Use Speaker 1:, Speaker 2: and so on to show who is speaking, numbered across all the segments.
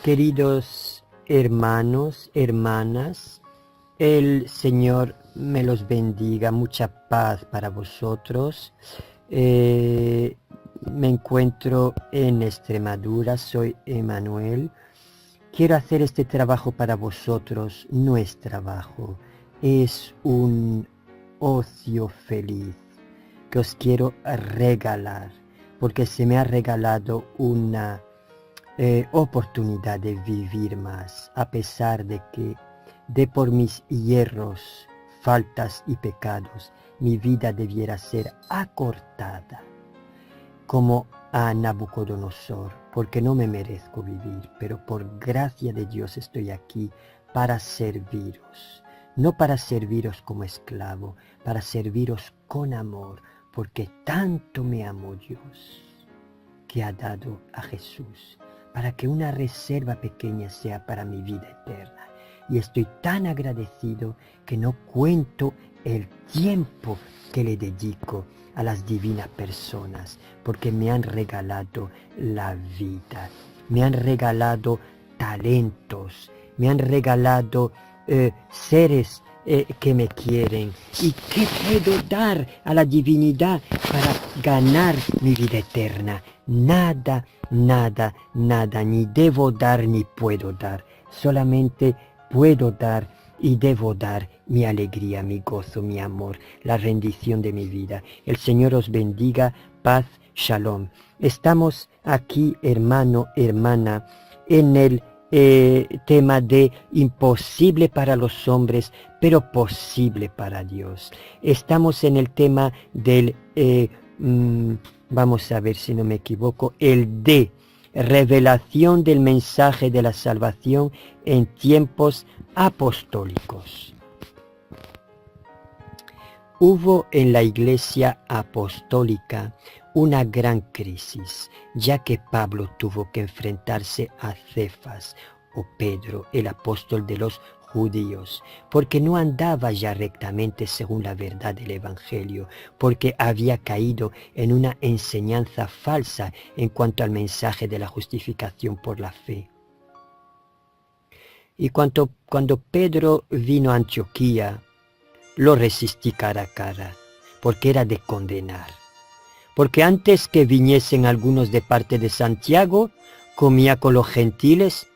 Speaker 1: Queridos hermanos, hermanas, el Señor me los bendiga, mucha paz para vosotros. Me encuentro en Extremadura, soy Emanuel. Quiero hacer este trabajo para vosotros, no es trabajo, es un ocio feliz que os quiero regalar, porque se me ha regalado una oportunidad de vivir más, a pesar de que de por mis hierros, faltas y pecados, mi vida debiera ser acortada, como a Nabucodonosor, porque no me merezco vivir, pero por gracia de Dios estoy aquí para serviros, no para serviros como esclavo, para serviros con amor, porque tanto me amó Dios, que ha dado a Jesús, para que una reserva pequeña sea para mi vida eterna. Y estoy tan agradecido que no cuento el tiempo que le dedico a las divinas personas, porque me han regalado la vida, me han regalado talentos, me han regalado seres que me quieren. ¿Y qué puedo dar a la divinidad para ganar mi vida eterna? Nada, nada, nada, ni debo dar ni puedo dar. Solamente puedo dar y debo dar mi alegría, mi gozo, mi amor, la rendición de mi vida. El Señor os bendiga, paz, shalom. Estamos aquí, hermano, hermana, en el tema de imposible para los hombres, pero posible para Dios. Estamos en el tema del, vamos a ver si no me equivoco, el de revelación del mensaje de la salvación en tiempos apostólicos. Hubo en la iglesia apostólica una gran crisis, ya que Pablo tuvo que enfrentarse a Cefas o Pedro, el apóstol de los judíos, porque no andaba ya rectamente según la verdad del Evangelio, porque había caído en una enseñanza falsa en cuanto al mensaje de la justificación por la fe. Y cuando Pedro vino a Antioquía, lo resistí cara a cara, porque era de condenar. Porque antes que viniesen algunos de parte de Santiago, comía con los gentiles,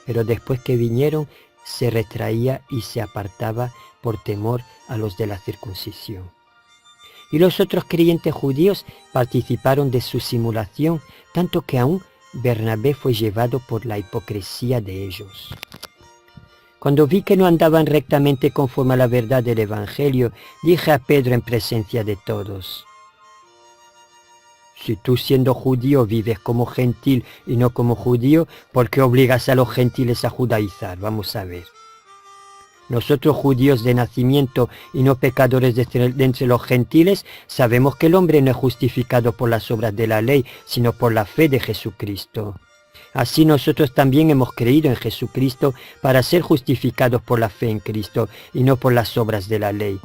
Speaker 1: pero después que vinieron, se retraía y se apartaba por temor a los de la circuncisión. Y los otros creyentes judíos participaron de su simulación, tanto que aún Bernabé fue llevado por la hipocresía de ellos. Cuando vi que no andaban rectamente conforme a la verdad del Evangelio, dije a Pedro en presencia de todos: si tú siendo judío vives como gentil y no como judío, ¿por qué obligas a los gentiles a judaizar? Vamos a ver. Nosotros judíos de nacimiento y no pecadores de entre los gentiles, sabemos que el hombre no es justificado por las obras de la ley, sino por la fe de Jesucristo. Así nosotros también hemos creído en Jesucristo para ser justificados por la fe en Cristo y no por las obras de la ley.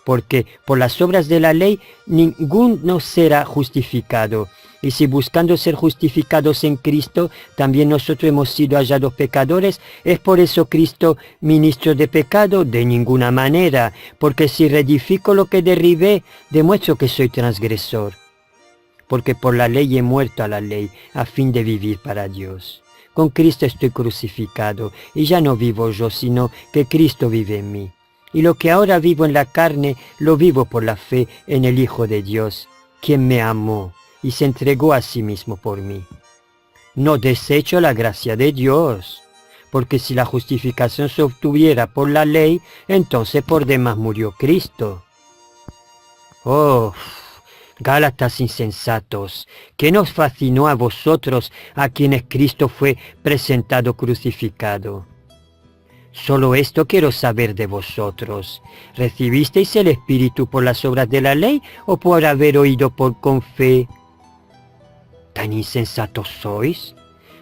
Speaker 1: Porque por las obras de la ley ninguno será justificado. Y si buscando ser justificados en Cristo, también nosotros hemos sido hallados pecadores, ¿es por eso Cristo ministro de pecado? De ninguna manera, porque si reedifico lo que derribé, demuestro que soy transgresor. Porque por la ley he muerto a la ley, a fin de vivir para Dios. Con Cristo estoy crucificado, y ya no vivo yo, sino que Cristo vive en mí. Y lo que ahora vivo en la carne, lo vivo por la fe en el Hijo de Dios, quien me amó y se entregó a sí mismo por mí. No desecho la gracia de Dios, porque si la justificación se obtuviera por la ley, entonces por demás murió Cristo. Oh, Gálatas insensatos, ¿qué nos fascinó a vosotros, a quienes Cristo fue presentado crucificado? Solo esto quiero saber de vosotros. ¿Recibisteis el Espíritu por las obras de la ley o por haber oído con fe? ¿Tan insensatos sois?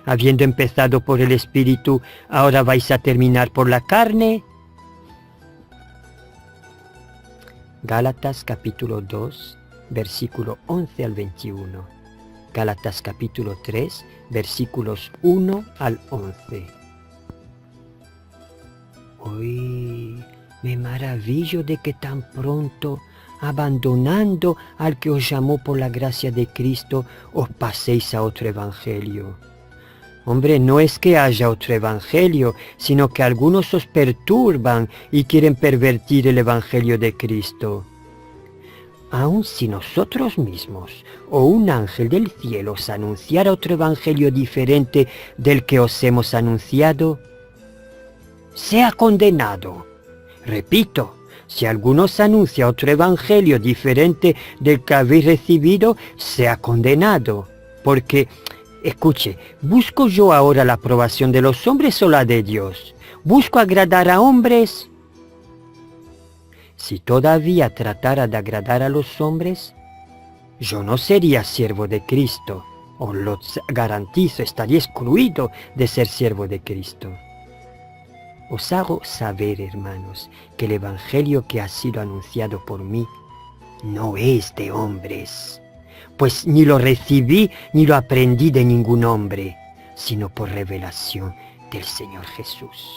Speaker 1: Habiendo empezado por el Espíritu, ¿ahora vais a terminar por la carne? Gálatas capítulo 2, versículo 11 al 21. Gálatas capítulo 3, versículos 1 al 11. Hoy me maravillo de que tan pronto, abandonando al que os llamó por la gracia de Cristo, os paséis a otro evangelio. Hombre, no es que haya otro evangelio, sino que algunos os perturban y quieren pervertir el evangelio de Cristo. Aun si nosotros mismos o un ángel del cielo os anunciara otro evangelio diferente del que os hemos anunciado, sea condenado. Repito, si alguno os anuncia otro evangelio diferente del que habéis recibido, sea condenado. Porque, escuche, ¿busco yo ahora la aprobación de los hombres o la de Dios? ¿Busco agradar a hombres? Si todavía tratara de agradar a los hombres, yo no sería siervo de Cristo. Os lo garantizo, estaría excluido de ser siervo de Cristo. Os hago saber, hermanos, que el evangelio que ha sido anunciado por mí no es de hombres, pues ni lo recibí ni lo aprendí de ningún hombre, sino por revelación del Señor Jesús.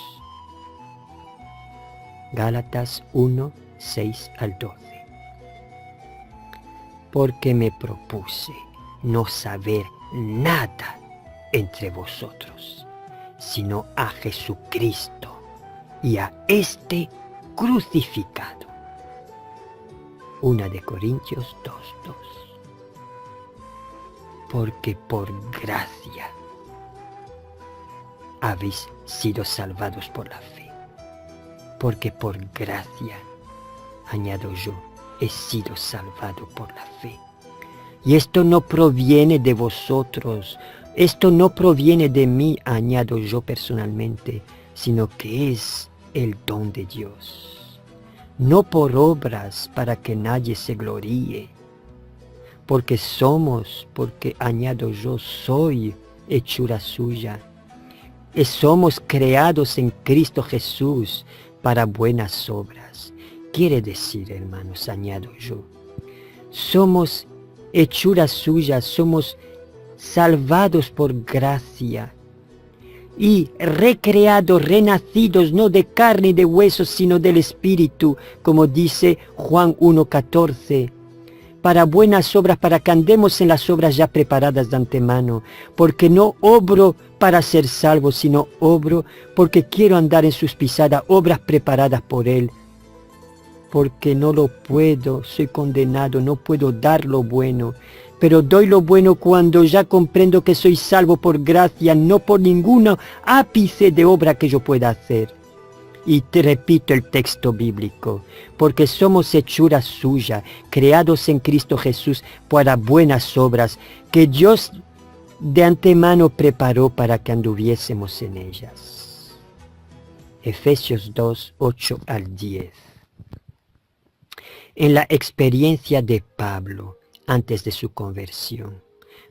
Speaker 1: Gálatas 1, 6 al 12. Porque me propuse no saber nada entre vosotros, sino a Jesucristo y a este crucificado. 1 de Corintios 2:2. Porque por gracia habéis sido salvados por la fe. Porque por gracia, añado yo, he sido salvado por la fe. Y esto no proviene de vosotros, esto no proviene de mí, añado yo personalmente, sino que es el don de Dios. No por obras para que nadie se gloríe, porque añado yo, soy hechura suya. Y somos creados en Cristo Jesús para buenas obras. Quiere decir, hermanos, añado yo, somos hechura suya, somos salvados por gracia y recreados, renacidos, no de carne y de huesos, sino del Espíritu, como dice Juan 1:14, para buenas obras, para que andemos en las obras ya preparadas de antemano, porque no obro para ser salvo, sino obro porque quiero andar en sus pisadas, obras preparadas por Él, porque no lo puedo, soy condenado, no puedo dar lo bueno, pero doy lo bueno cuando ya comprendo que soy salvo por gracia, no por ningún ápice de obra que yo pueda hacer. Y te repito el texto bíblico, porque somos hechura suya, creados en Cristo Jesús para buenas obras, que Dios de antemano preparó para que anduviésemos en ellas. Efesios 2, 8 al 10. En la experiencia de Pablo, antes de su conversión,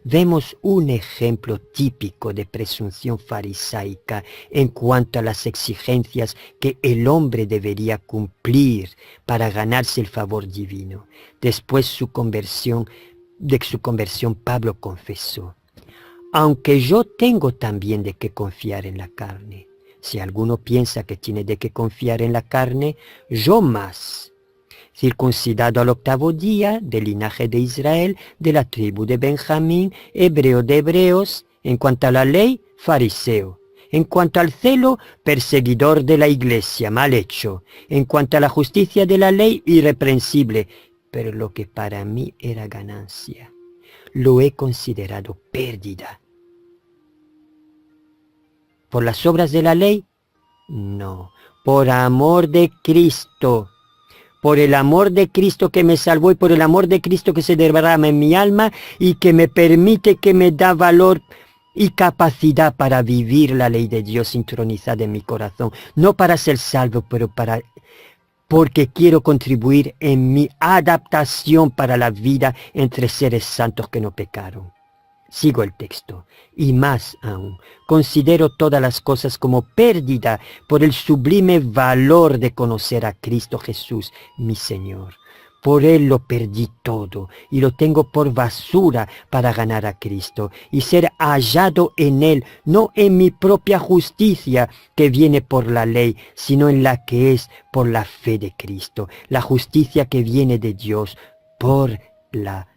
Speaker 1: vemos un ejemplo típico de presunción farisaica en cuanto a las exigencias que el hombre debería cumplir para ganarse el favor divino. Después de su conversión, Pablo confesó: aunque yo tengo también de qué confiar en la carne. Si alguno piensa que tiene de qué confiar en la carne, yo más. Circuncidado al 8º día, del linaje de Israel, de la tribu de Benjamín, hebreo de hebreos, en cuanto a la ley, fariseo. En cuanto al celo, perseguidor de la iglesia, mal hecho. En cuanto a la justicia de la ley, irreprensible. Pero lo que para mí era ganancia, lo he considerado pérdida. ¿Por las obras de la ley? No, por amor de Cristo. Por el amor de Cristo que me salvó y por el amor de Cristo que se derrama en mi alma y que me permite, que me da valor y capacidad para vivir la ley de Dios intronizada en mi corazón. No para ser salvo, pero porque quiero contribuir en mi adaptación para la vida entre seres santos que no pecaron. Sigo el texto. Y más aún, considero todas las cosas como pérdida por el sublime valor de conocer a Cristo Jesús, mi Señor, Por Él lo perdí todo y lo tengo por basura para ganar a Cristo y ser hallado en Él, no en mi propia justicia que viene por la ley, sino en la que es por la fe de Cristo, la justicia que viene de Dios por la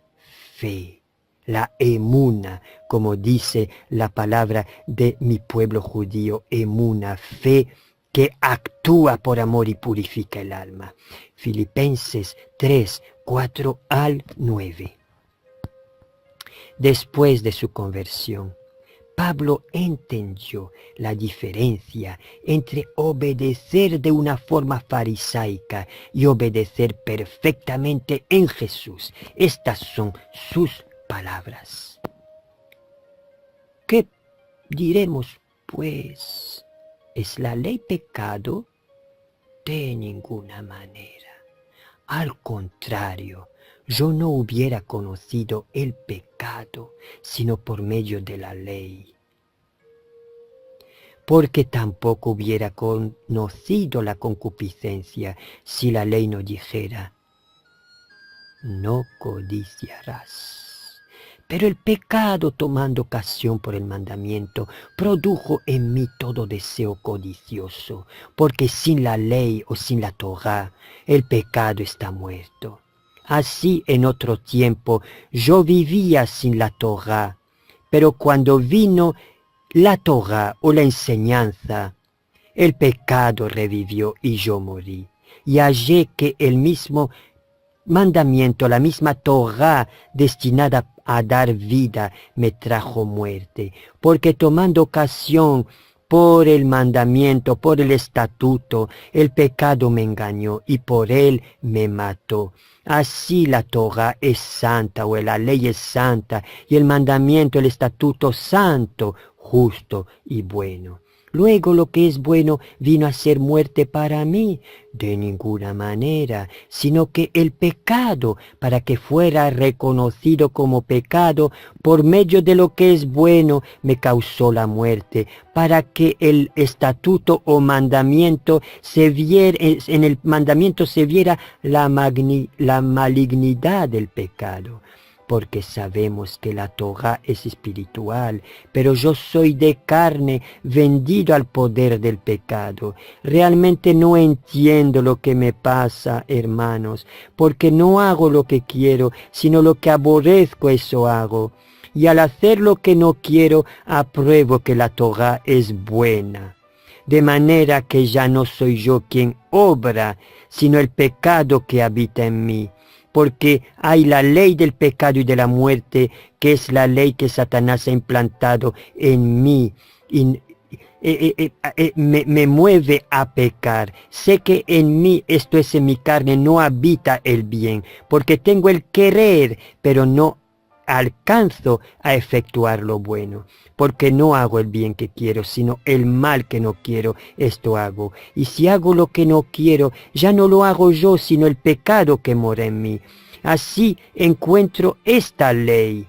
Speaker 1: fe. La emuna, como dice la palabra de mi pueblo judío, emuna, fe que actúa por amor y purifica el alma. Filipenses 3, 4 al 9. Después de su conversión, Pablo entendió la diferencia entre obedecer de una forma farisaica y obedecer perfectamente en Jesús. Estas son sus palabras. ¿Qué diremos, pues? ¿Es la ley pecado? De ninguna manera. Al contrario, yo no hubiera conocido el pecado sino por medio de la ley. Porque tampoco hubiera conocido la concupiscencia si la ley no dijera, no codiciarás. Pero el pecado, tomando ocasión por el mandamiento, produjo en mí todo deseo codicioso, porque sin la ley o sin la Torá, el pecado está muerto. Así en otro tiempo yo vivía sin la Torá, pero cuando vino la Torá o la enseñanza, el pecado revivió y yo morí. Y hallé que el mismo mandamiento, la misma Torá destinada a dar vida, me trajo muerte, porque tomando ocasión por el mandamiento, por el estatuto, el pecado me engañó y por él me mató. Así la Torá es santa, o la ley es santa, y el mandamiento, el estatuto santo, justo y bueno. Luego lo que es bueno vino a ser muerte para mí, de ninguna manera, sino que el pecado, para que fuera reconocido como pecado, por medio de lo que es bueno, me causó la muerte, para que el estatuto o mandamiento se viera, en el mandamiento se viera la malignidad del pecado. Porque sabemos que la Torá es espiritual, pero yo soy de carne, vendido al poder del pecado. Realmente no entiendo lo que me pasa, hermanos, porque no hago lo que quiero, sino lo que aborrezco, eso hago. Y al hacer lo que no quiero, apruebo que la Torá es buena. De manera que ya no soy yo quien obra, sino el pecado que habita en mí. Porque hay la ley del pecado y de la muerte, que es la ley que Satanás ha implantado en mí, y me mueve a pecar. Sé que en mí, esto es en mi carne, no habita el bien, porque tengo el querer, pero no alcanzo a efectuar lo bueno, porque no hago el bien que quiero, sino el mal que no quiero, esto hago. Y si hago lo que no quiero, ya no lo hago yo, sino el pecado que mora en mí. Así encuentro esta ley.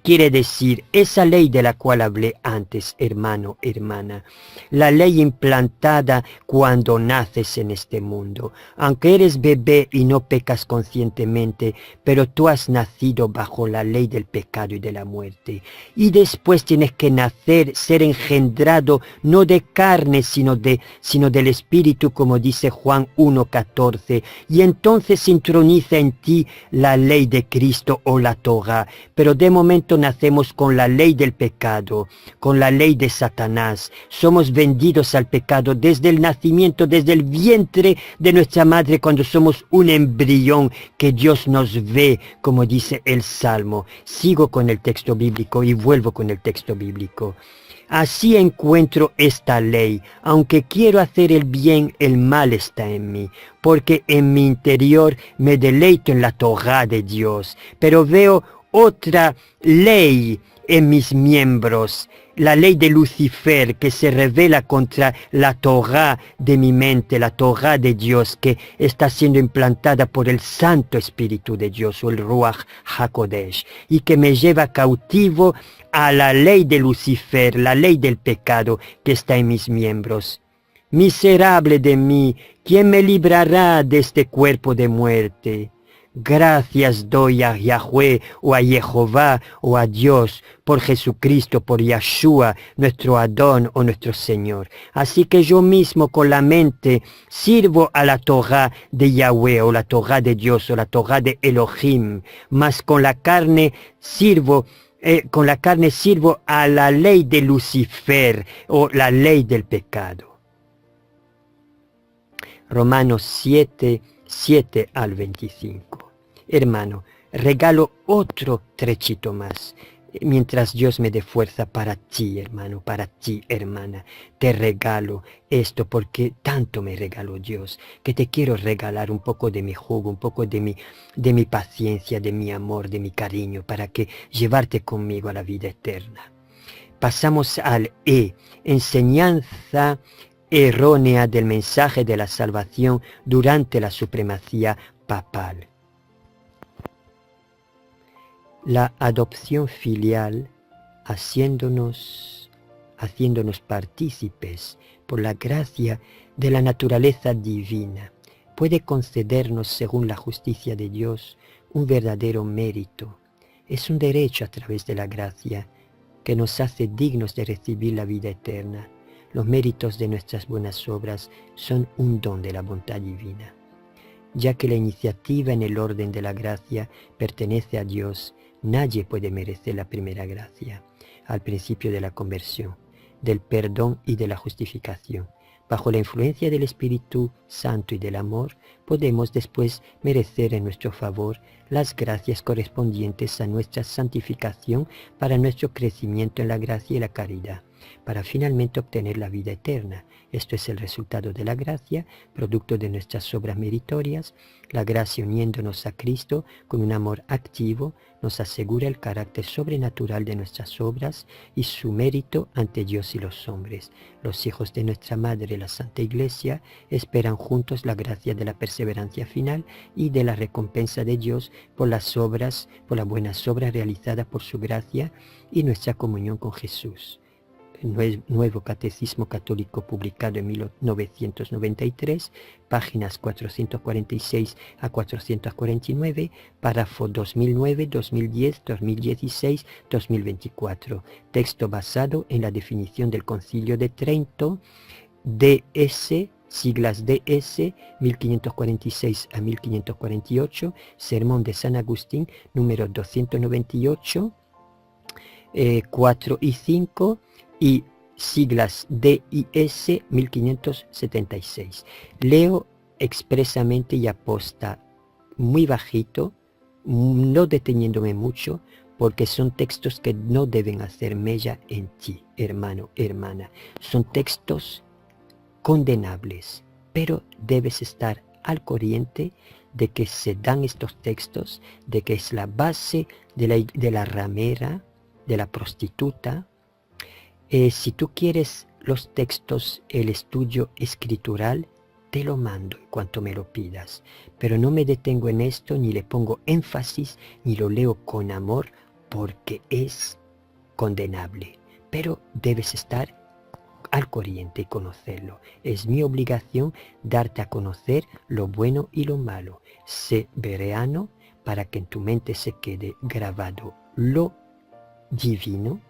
Speaker 1: Quiere decir, esa ley de la cual hablé antes, hermano, hermana, la ley implantada cuando naces en este mundo. Aunque eres bebé y no pecas conscientemente, pero tú has nacido bajo la ley del pecado y de la muerte. Y después tienes que nacer, ser engendrado, no de carne, sino del Espíritu, como dice Juan 1:14. Y entonces se introniza en ti la ley de Cristo o la Torá. Pero de momento nacemos con la ley del pecado, con la ley de Satanás. Somos vendidos al pecado desde el nacimiento, desde el vientre de nuestra madre, cuando somos un embrión que Dios nos ve, como dice el Salmo. Sigo con el texto bíblico y vuelvo con el texto bíblico. Así encuentro esta ley. Aunque quiero hacer el bien, el mal está en mí, porque en mi interior me deleito en la Torá de Dios, pero veo otra ley en mis miembros, la ley de Lucifer, que se revela contra la Torá de mi mente, la Torá de Dios, que está siendo implantada por el Santo Espíritu de Dios, o el Ruach HaKodesh, y que me lleva cautivo a la ley de Lucifer, la ley del pecado que está en mis miembros. Miserable de mí, ¿quién me librará de este cuerpo de muerte? Gracias doy a Yahweh o a Jehová o a Dios por Jesucristo, por Yahshua, nuestro Adón o nuestro Señor. Así que yo mismo con la mente sirvo a la Torah de Yahweh o la Torah de Dios o la Torah de Elohim, mas con la carne sirvo a la ley de Lucifer o la ley del pecado. Romanos 7, 7 al 25. Hermano, regalo otro trechito más. Mientras Dios me dé fuerza para ti, hermano, para ti, hermana, te regalo esto porque tanto me regaló Dios, que te quiero regalar un poco de mi jugo, un poco de mi paciencia, de mi amor, de mi cariño, para que llevarte conmigo a la vida eterna. Pasamos al enseñanza errónea del mensaje de la salvación durante la supremacía papal. La adopción filial, haciéndonos partícipes por la gracia de la naturaleza divina, puede concedernos, según la justicia de Dios, un verdadero mérito. Es un derecho a través de la gracia que nos hace dignos de recibir la vida eterna. Los méritos de nuestras buenas obras son un don de la bondad divina. Ya que la iniciativa en el orden de la gracia pertenece a Dios, nadie puede merecer la primera gracia, al principio de la conversión, del perdón y de la justificación. Bajo la influencia del Espíritu Santo y del amor, podemos después merecer en nuestro favor las gracias correspondientes a nuestra santificación para nuestro crecimiento en la gracia y la caridad, para finalmente obtener la vida eterna. Esto es el resultado de la gracia, producto de nuestras obras meritorias. La gracia, uniéndonos a Cristo con un amor activo, nos asegura el carácter sobrenatural de nuestras obras y su mérito ante Dios y los hombres. Los hijos de nuestra Madre, la Santa Iglesia, esperan juntos la gracia de la perseverancia final y de la recompensa de Dios por las buenas obras realizadas por su gracia y nuestra comunión con Jesús. Nuevo Catecismo Católico, publicado en 1993, páginas 446 a 449, párrafo 2009, 2010, 2016, 2024. Texto basado en la definición del Concilio de Trento, DS, siglas DS, 1546 a 1548, Sermón de San Agustín, número 298, 4 y 5, y siglas DIS 1576. Leo expresamente y aposta muy bajito, no deteniéndome mucho, porque son textos que no deben hacer mella en ti, hermano, hermana. Son textos condenables, pero debes estar al corriente de que se dan estos textos, de que es la base de la ramera, de la prostituta. Si tú quieres los textos, el estudio escritural, te lo mando en cuanto me lo pidas. Pero no me detengo en esto, ni le pongo énfasis, ni lo leo con amor, porque es condenable. Pero debes estar al corriente y conocerlo. Es mi obligación darte a conocer lo bueno y lo malo. Sé bereano para que en tu mente se quede grabado lo divino,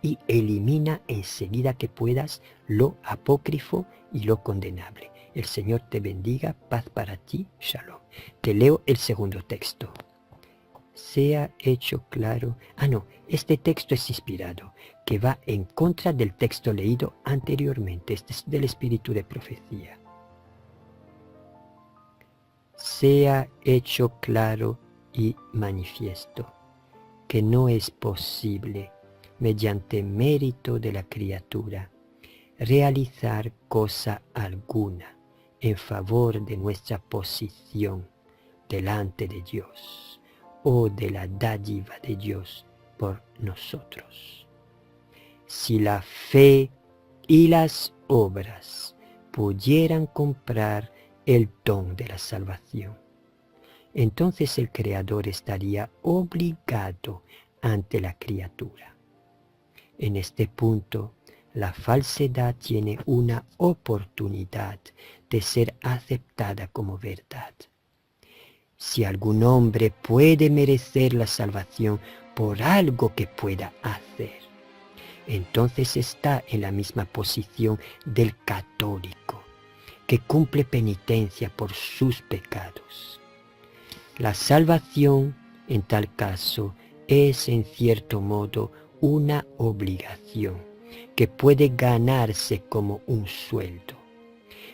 Speaker 1: y elimina enseguida que puedas lo apócrifo y lo condenable. El Señor te bendiga, paz para ti, shalom. Te leo el segundo texto. Sea hecho claro, este texto es inspirado, que va en contra del texto leído anteriormente, este es del espíritu de profecía. Sea hecho claro y manifiesto, que no es posible, mediante mérito de la criatura, realizar cosa alguna en favor de nuestra posición delante de Dios o de la dádiva de Dios por nosotros. Si la fe y las obras pudieran comprar el don de la salvación, entonces el Creador estaría obligado ante la criatura. En este punto la falsedad tiene una oportunidad de ser aceptada como verdad. Si algún hombre puede merecer la salvación por algo que pueda hacer, entonces está en la misma posición del católico, que cumple penitencia por sus pecados. La salvación, en tal caso, es en cierto modo una obligación que puede ganarse como un sueldo.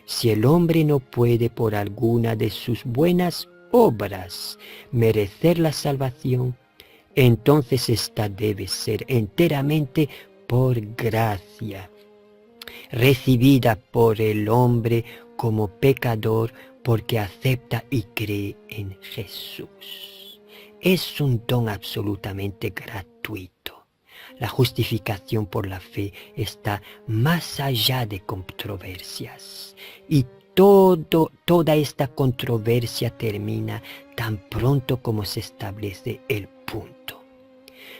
Speaker 1: Si el hombre no puede por alguna de sus buenas obras merecer la salvación, entonces esta debe ser enteramente por gracia, recibida por el hombre como pecador porque acepta y cree en Jesús. Es un don absolutamente gratuito. La justificación por la fe está más allá de controversias y toda esta controversia termina tan pronto como se establece el punto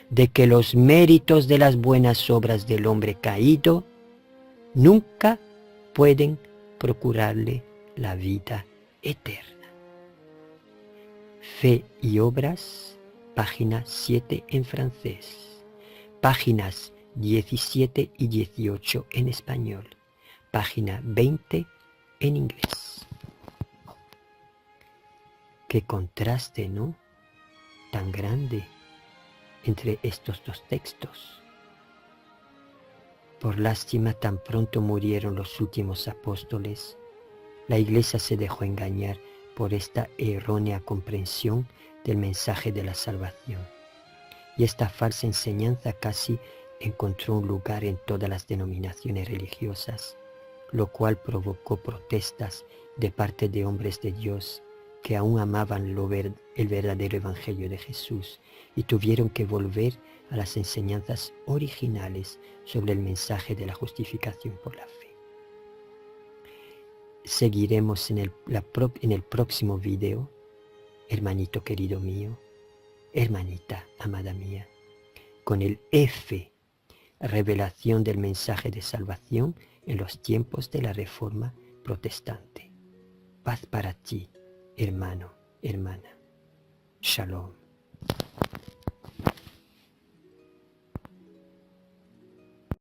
Speaker 1: de que los méritos de las buenas obras del hombre caído nunca pueden procurarle la vida eterna. Fe y obras, página 7 en francés, páginas 17 y 18 en español, página 20 en inglés. Qué contraste, ¿no? Tan grande entre estos dos textos. Por lástima, tan pronto murieron los últimos apóstoles, la Iglesia se dejó engañar por esta errónea comprensión del mensaje de la salvación. Y esta falsa enseñanza casi encontró un lugar en todas las denominaciones religiosas, lo cual provocó protestas de parte de hombres de Dios que aún amaban el verdadero Evangelio de Jesús y tuvieron que volver a las enseñanzas originales sobre el mensaje de la justificación por la fe. Seguiremos en el próximo video, hermanito querido mío, hermanita amada mía, con el F, revelación del mensaje de salvación en los tiempos de la Reforma Protestante. Paz para ti, hermano, hermana. Shalom.